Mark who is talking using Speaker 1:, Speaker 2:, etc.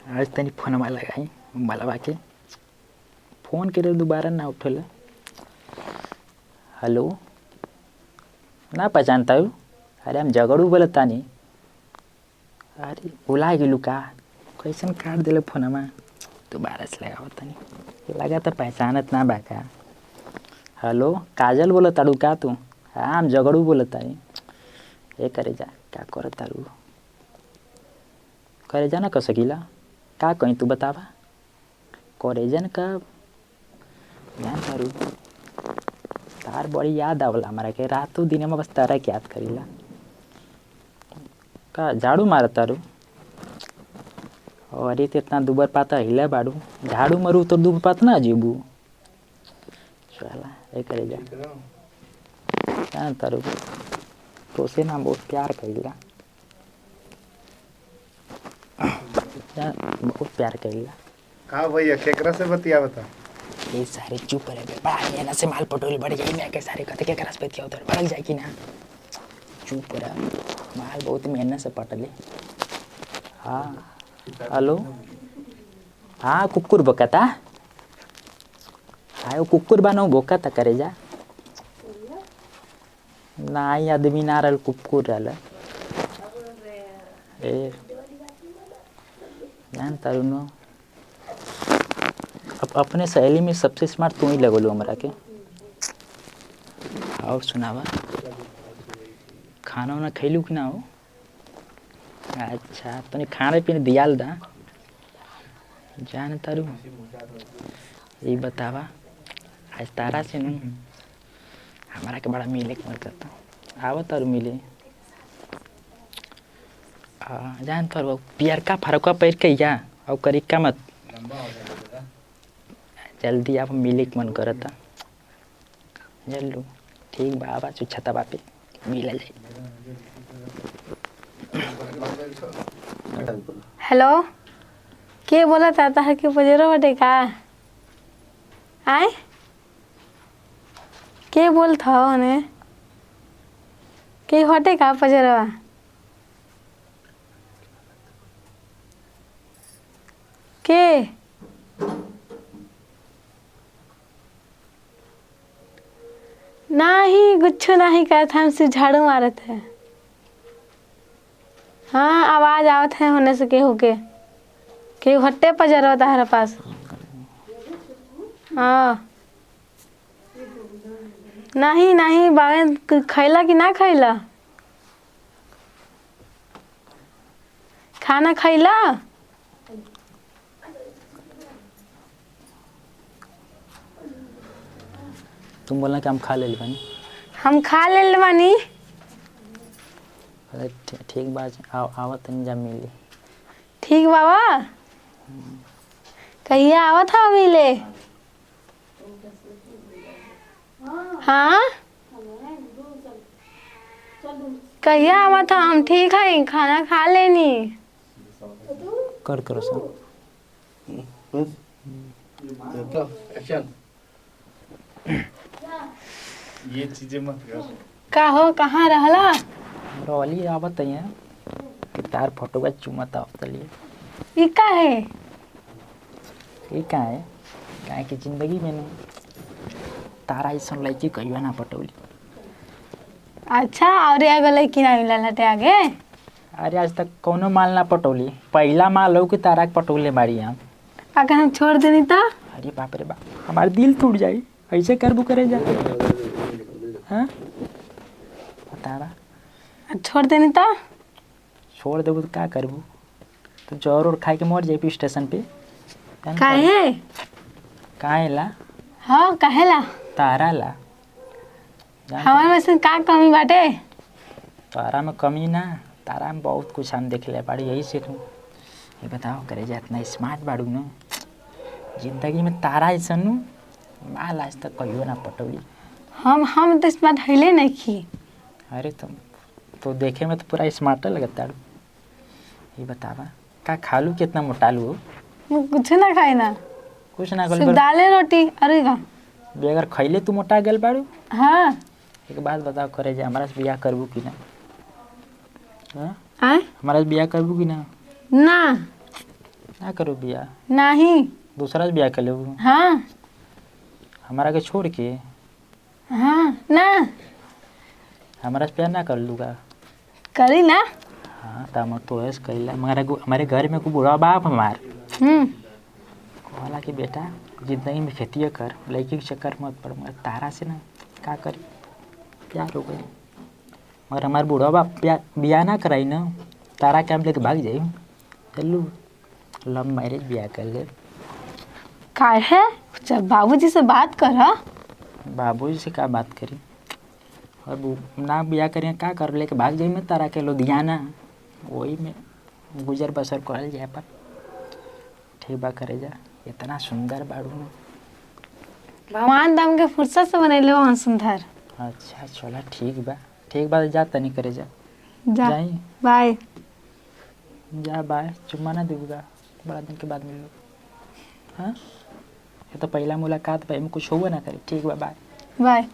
Speaker 1: आज तनी फोनमा लगाई मलबा के फोन करे दोबारा ना उठल। हेलो ना पहचानता हूँ? अरे हम झगड़ू बोलता नहीं। अरे भुला गेलू का? कैसन काट दिले फोनमा। दोबारा से लगावत नहीं, लगा तो पहचानत ना बाका। हेलो काजल बोलत ताड़ू का तू? हाँ हम झगड़ू बोलत तानी। ए करे जा क्या करत तारू? करे जा ना कसकीला का कहीं तू बतावा। करे जन का जान तारू तार बड़ी याद आवला हमारा के रातों दिन में बस तारा के याद करीला। का झाड़ू मारत तारू? अरे तो इतना दुबर पाता हिला बाड़ू, झाड़ू मारू तो दुबर पात ना अजीबू। चला ए करे जा जान तारू तो से ना बहुत प्यार करीला, बहुत प्यार करीला।
Speaker 2: का भैया केकरा से बतिया बता?
Speaker 1: ये सारे चुप रहे बे, बड़ा ये ना से माल पटोल बढ़ जाई मैं के सारे कते के करस पे क्या उधर भड़क जाए कि ना। चुप रह, माल बहुत मेहनत से पटले। हाँ हेलो हाँ कुकुर बकता। हाँ वो कुकुर बानो भोकता करे जा ना आदमी ना रल कुकुर रल। ए जान तारू नो अब अपने सहेली में सबसे स्मार्ट तू ही लगलो हमरा के। और सुनावा खाना वाना खैलू कि ना हो? अच्छा तने खाने पीने दियाल दा जान तारू। ये बतावा आज तारा से न हमारा के बड़ा मिले के मन करता। आवा तारू मिले। जान तारू पियर का फरका पैर के या और करिका मत जल्दी आप मिले के मन करता। जल्लू ठीक बाबा छता बापे मिला जाए।
Speaker 3: हेलो के बोला था है कि बजरो बटे का आए के बोल था ने के हटे का पजरवा के नहीं कुछ नहीं कहा था, हमसे झाड़ू मारत है। हाँ आवाज आवत है होने से के हट्टे पर जरा हमारे पास। हाँ नहीं नहीं बाबे खैला कि ना खैला? खाना खैला?
Speaker 1: तुम बोलना कि हम खा ले बानी।
Speaker 3: हम खा ले बानी।
Speaker 1: अरे ठीक बात आवत नहीं जा मिले।
Speaker 3: ठीक बाबा कहिया आवा था मिले? हाँ कहिया आवा था? हम ठीक है खाना खा लेनी।
Speaker 1: कर करो सब
Speaker 2: ये चीजें मत कर।
Speaker 3: का हो कहाँ रहला?
Speaker 1: रोली आवत है तार फोटो का चुमत आवतली।
Speaker 3: ये का है?
Speaker 1: ये का है काहे की जिंदगी में तारा ऐसा लड़की कहियो ना पटौली।
Speaker 3: अच्छा और आगे लड़की ना मिलल हटे आगे?
Speaker 1: अरे आज तक कोनो माल ना पटौली, पहला माल हो कि तारा के पटौले बाड़ी हम।
Speaker 3: अगर हम छोड़ देनी तो?
Speaker 1: अरे बाप रे बाप हमार दिल टूट जाई। ऐसे करबू करे जा? हाँ तारा
Speaker 3: छोड़ देनी तो?
Speaker 1: छोड़ देबू तो क्या करबू? तो जौर और खाए के मर जाई स्टेशन पे।
Speaker 3: काहे?
Speaker 1: काहे ला?
Speaker 3: हाँ काहे ला?
Speaker 1: तारा ला।
Speaker 3: हमारे में से का कमी बाटे?
Speaker 1: तारा में कमी ना, तारा में बहुत कुछ हम देख ले बाड़ी। यही से ये बताओ करे जा इतना स्मार्ट बाड़ू न जिंदगी में तारा ऐसा नु माल आज तक कहियो ना पटौली।
Speaker 3: हम तो स्मार्ट हईले नहीं की।
Speaker 1: अरे तुम तो देखे में तो पूरा स्मार्ट लगता है। ये बतावा का खालू कितना मोटालू हो?
Speaker 3: कुछ ना खाए ना,
Speaker 1: कुछ ना
Speaker 3: सिर्फ दालें रोटी। अरे का
Speaker 1: बेगर खैले तू मोटा गल बाड़ू।
Speaker 3: हाँ
Speaker 1: एक बात बताओ करे जा हमारा से बियाह करबू कि ना? हाँ
Speaker 3: आए
Speaker 1: हमारा से बियाह करबू कि ना?
Speaker 3: ना
Speaker 1: ना करो बिया,
Speaker 3: नहीं।
Speaker 1: दूसरा से बिया कर लो।
Speaker 3: हाँ
Speaker 1: हमारा के छोड़ के
Speaker 3: हाँ ना
Speaker 1: हमारा से प्यार ना कर लूँगा।
Speaker 3: करी ना।
Speaker 1: हाँ तो हम तो ऐसे करेला, मगर हमारे घर में को बुढ़ा बाप हमार
Speaker 3: हम्म।
Speaker 1: कहला कि बेटा जिंदगी में खेती कर, लड़की के चक्कर मत पड़, मगर तारा से ना का करी, प्यार हो गई। मगर हमारे बूढ़ा बाप बिया ना कराई ना, तारा के हम लेके भाग जाई। चलू लव मैरिज बिया कर ले।
Speaker 3: का है, चल बाबूजी से बात कर। हाँ
Speaker 1: बाबूजी से क्या बात करी, और ना बिया करें का कर, लेके भाग जाई मैं तारा के लुधियाना, वही में गुजर बसर करल जाए। पर ठीक बा करे जा, इतना सुंदर बाड़ू ना।
Speaker 3: भगवान दाम के फुर्सत से बनैले वहाँ सुंदर।
Speaker 1: अच्छा चला ठीक बा जा तनी करे जा।
Speaker 3: जा
Speaker 1: जाई
Speaker 3: बाय।
Speaker 1: जा बाय, चुम्मा ना दूंगा, बड़ा दिन के बाद मिल लो। हाँ ये तो पहला मुलाकात भाई में कुछ होगा ना करे। ठीक बा बाय।
Speaker 3: बाय।